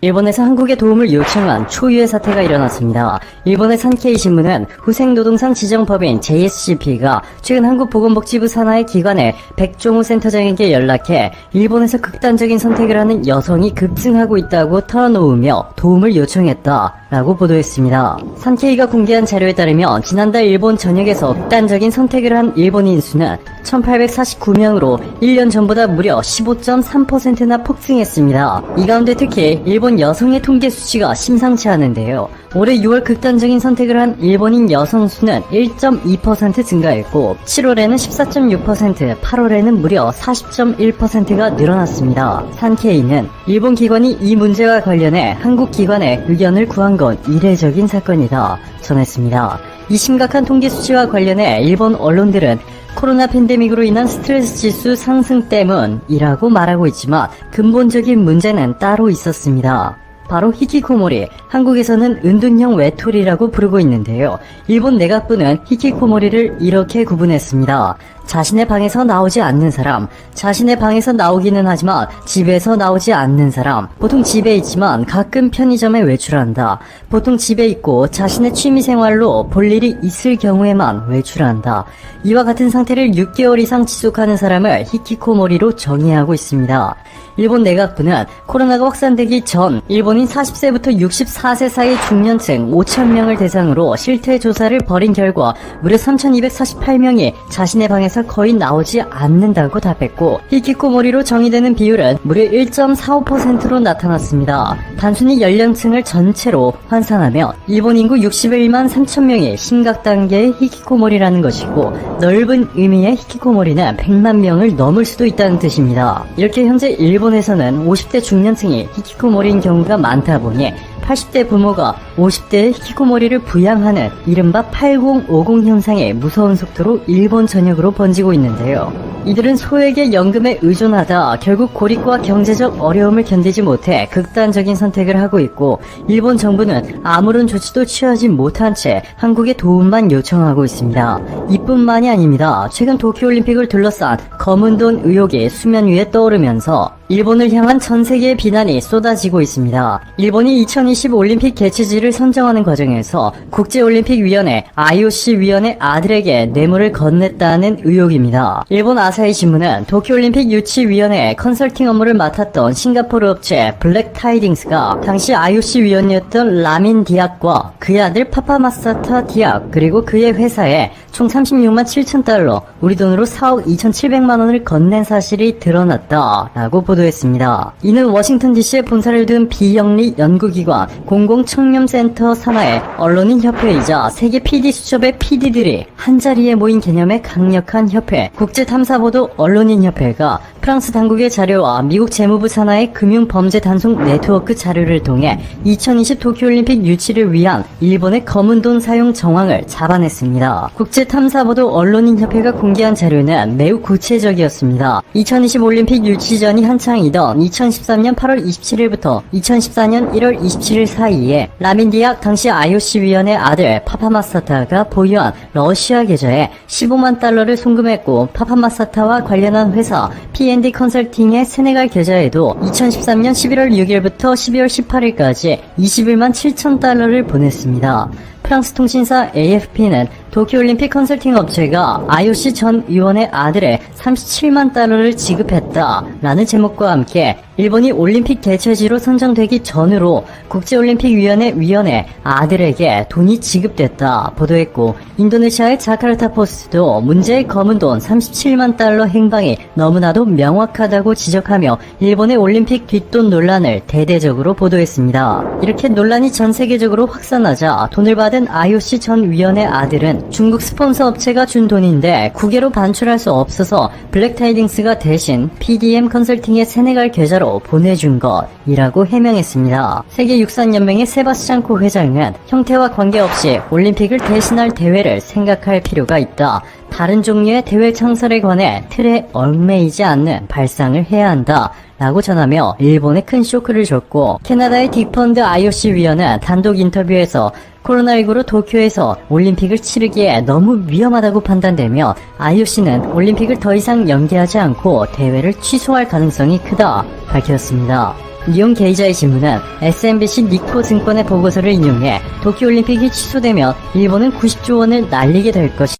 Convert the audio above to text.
일본에서 한국에 도움을 요청한 초유의 사태가 일어났습니다. 일본의 산케이 신문은 후생노동상 지정법인 JSCP가 최근 한국보건복지부 산하의 기관에 백종우 센터장에게 연락해 일본에서 극단적인 선택을 하는 여성이 급증하고 있다고 털어놓으며 도움을 요청했다라고 보도했습니다. 산케이가 공개한 자료에 따르면 지난달 일본 전역에서 극단적인 선택을 한 일본인 수는 1849명으로 1년 전보다 무려 15.3%나 폭증했습니다. 이 가운데 특히 일본 여성의 통계 수치가 심상치 않은데요. 올해 6월 극단적인 선택을 한 일본인 여성 수는 1.2% 증가했고 7월에는 14.6%, 8월에는 무려 40.1%가 늘어났습니다. 산케이는 일본 기관이 이 문제와 관련해 한국 기관의 의견을 구한 건 이례적인 사건이다 전했습니다. 이 심각한 통계 수치와 관련해 일본 언론들은 코로나 팬데믹으로 인한 스트레스 지수 상승 때문이라고 말하고 있지만 근본적인 문제는 따로 있었습니다. 바로 히키코모리, 한국에서는 은둔형 외톨이라고 부르고 있는데요. 일본 내각부는 히키코모리를 이렇게 구분했습니다. 자신의 방에서 나오지 않는 사람, 자신의 방에서 나오기는 하지만 집에서 나오지 않는 사람, 보통 집에 있지만 가끔 편의점에 외출한다, 보통 집에 있고 자신의 취미생활로 볼 일이 있을 경우에만 외출한다. 이와 같은 상태를 6개월 이상 지속하는 사람을 히키코모리로 정의하고 있습니다. 일본 내각부는 코로나가 확산되기 전 일본인 40세부터 64세 사이 중년층 5,000명을 대상으로 실태 조사를 벌인 결과 무려 3,248명이 자신의 방에서 거의 나오지 않는다고 답했고 히키코모리로 정의되는 비율은 무려 1.45%로 나타났습니다. 단순히 연령층을 전체로 환산하면 일본 인구 61만 3,000명이 심각 단계의 히키코모리라는 것이고 넓은 의미의 히키코모리는 100만 명을 넘을 수도 있다는 뜻입니다. 이렇게 현재 일본에서는 50대 중년층이 히키코모리인 경우가 많다 보니 80대 부모가 50대의 히키코모리를 부양하는 이른바 8050 현상이 무서운 속도로 일본 전역으로 번지고 있는데요. 이들은 소액의 연금에 의존하다 결국 고립과 경제적 어려움을 견디지 못해 극단적인 선택을 하고 있고 일본 정부는 아무런 조치도 취하지 못한 채 한국에 도움만 요청하고 있습니다. 이뿐만이 아닙니다. 최근 도쿄올림픽을 둘러싼 검은 돈 의혹이 수면 위에 떠오르면서 일본을 향한 전 세계의 비난이 쏟아지고 있습니다. 일본이 2020 올림픽 개최지를 선정하는 과정에서 국제올림픽위원회 IOC 위원회 아들에게 뇌물을 건넸다는 의혹입니다. 일본 아사히 신문은 도쿄올림픽 유치위원회 컨설팅 업무를 맡았던 싱가포르 업체 블랙타이딩스가 당시 IOC 위원이었던 라민 디악과 그의 아들 파파마사타 디악 그리고 그의 회사에 총 36만 7천 달러, 우리 돈으로 4억 2,700만 원을 건넨 사실이 드러났다라고 보도했습니다. 이는 워싱턴 DC에 본사를 둔 비영리 연구기관 공공청렴센터 산하의 언론인협회이자 세계 PD수첩의 PD들이 한자리에 모인 개념의 강력한 협회, 국제탐사보도 언론인협회가 프랑스 당국의 자료와 미국 재무부 산하의 금융범죄 단속 네트워크 자료를 통해 2020 도쿄올림픽 유치를 위한 일본의 검은 돈 사용 정황을 잡아냈습니다. 국제탐사보도 언론인협회가 공개한 자료는 매우 구체적이었습니다. 2020 올림픽 유치 전이 한창이던 2013년 8월 27일부터 2014년 1월 27일 사이에 라민 디악 당시 IOC 위원의 아들 파파마사타가 보유한 러시아 계좌에 15만 달러를 송금했고 파파마사타와 관련한 회사 P&D 컨설팅의 세네갈 계좌에도 2013년 11월 6일부터 12월 18일까지 21만 7천 달러를 보냈습니다. 프랑스 통신사 AFP는 도쿄올림픽 컨설팅 업체가 IOC 전 위원의 아들에 37만 달러를 지급했다라는 제목과 함께 일본이 올림픽 개최지로 선정되기 전으로 국제올림픽위원회 위원의 아들에게 돈이 지급됐다 보도했고 인도네시아의 자카르타 포스트도 문제의 검은 돈 37만 달러 행방이 너무나도 명확하다고 지적하며 일본의 올림픽 뒷돈 논란을 대대적으로 보도했습니다. 이렇게 논란이 전 세계적으로 확산하자 돈을 받은 IOC 전 위원의 아들은 중국 스폰서 업체가 준 돈인데 국외로 반출할 수 없어서 블랙타이딩스가 대신 PDM 컨설팅의 세네갈 계좌로 보내준 것이라고 해명했습니다. 세계육상연맹의 세바스찬코 회장은 형태와 관계없이 올림픽을 대신할 대회를 생각할 필요가 있다. 다른 종류의 대회 창설에 관해 틀에 얽매이지 않는 발상을 해야 한다. 라고 전하며 일본에 큰 쇼크를 줬고 캐나다의 딕펀드 IOC 위원은 단독 인터뷰에서 코로나19로 도쿄에서 올림픽을 치르기에 너무 위험하다고 판단되며 IOC는 올림픽을 더 이상 연기하지 않고 대회를 취소할 가능성이 크다 밝혔습니다. 니온 게이자의 신문은 SMBC 니코 증권의 보고서를 인용해 도쿄올림픽이 취소되면 일본은 90조 원을 날리게 될 것이